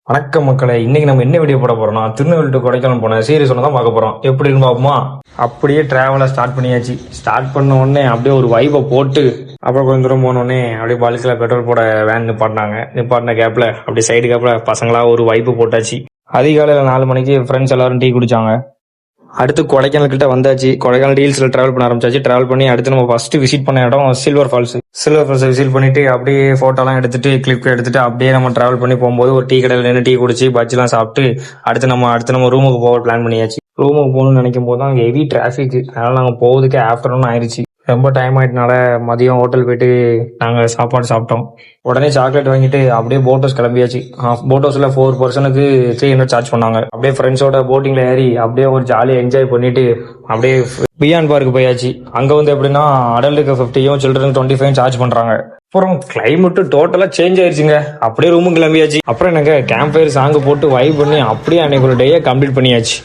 வணக்கம் மக்களே, இன்னைக்கு நம்ம என்ன வீடியோ போட போறோம்னா திருநெல்வேலி டு கொடைக்கானல் போன சீரிஸ் ஒன்று தான் பார்க்க போறோம். எப்படின்னு பார்ப்போமா? அப்படியே டிராவலை ஸ்டார்ட் பண்ணியாச்சு. ஸ்டார்ட் பண்ண உடனே அப்படியே ஒரு வைப்பை போட்டு அப்புறம் கொஞ்சம் தூரம் போனோடனே அப்படியே பல்கில் பெட்ரோல் போட வேன் நிப்பாட்டின கேப்ல அப்படியே சைடு கேப்ல பசங்களா ஒரு வைப்பு போட்டாச்சு. அதிகாலையில் 4 மணிக்கு ஃப்ரெண்ட்ஸ் எல்லாரும் டீ குடிச்சாங்க. அடுத்து கொடைக்கானல் கிட்ட வந்தாச்சு. கொடைக்கானல் ஹில்ஸ்ல டிராவல் பண்ண ஆரம்பிச்சாச்சு. டிராவல் பண்ணி அடுத்து நம்ம ஃபர்ஸ்ட் விசிட் பண்ண இடம் சில்வர் ஃபால்ஸ் விசிட் பண்ணிட்டு அப்படியே போட்டோலாம் எடுத்துட்டு கிளிப் எடுத்துட்டு அப்படியே நம்ம டிராவல் பண்ணி போகும்போது ஒரு டீ கடையில் நின்று டீ குடிச்சு பஜ்ஜிலாம் சாப்பிட்டு அடுத்து நம்ம ரூமுக்கு போக பிளான் பண்ணியாச்சு. ரூமுக்கு போகணும்னு நினைக்கும் போது தான் ஹெவி டிராஃபிக். அதனால நாங்கள் போகிறதுக்கு ஆஃப்டர்நூன் ஆயிடுச்சு. ரொம்ப டைம் ஆயிட்டனால மதியம் ஹோட்டல் போயிட்டு நாங்கள் சாப்பாடு சாப்பிட்டோம். உடனே சாக்லேட் வாங்கிட்டு அப்படியே போட் ஹவுஸ் கிளம்பியாச்சு. போட் ஹவுஸ்ல 4 பர்சனுக்கு 300 சார்ஜ் பண்ணாங்க. அப்படியே ஃப்ரெண்ட்ஸோட போட்டிங்ல ஏறி அப்படியே ஒரு ஜாலியாக என்ஜாய் பண்ணிட்டு அப்படியே பியான் பார்க்கு போயாச்சு. அங்க வந்து எப்படின்னா அடல்ட்டுக்கு 50யும் சில்ட்ரனுக்கு 25 சார்ஜ் பண்றாங்க. அப்புறம் கிளைமேட் டோட்டலா சேஞ்ச் ஆயிடுச்சுங்க. அப்படியே ரூமுக்கு கிளம்பியாச்சு. அப்புறம் எனக்கு கேம்ப் ஃபயர் சாங் போட்டு வைப் பண்ணி அப்படியே அன்னைக்கு ஒரு டேயை கம்ப்ளீட் பண்ணியாச்சு.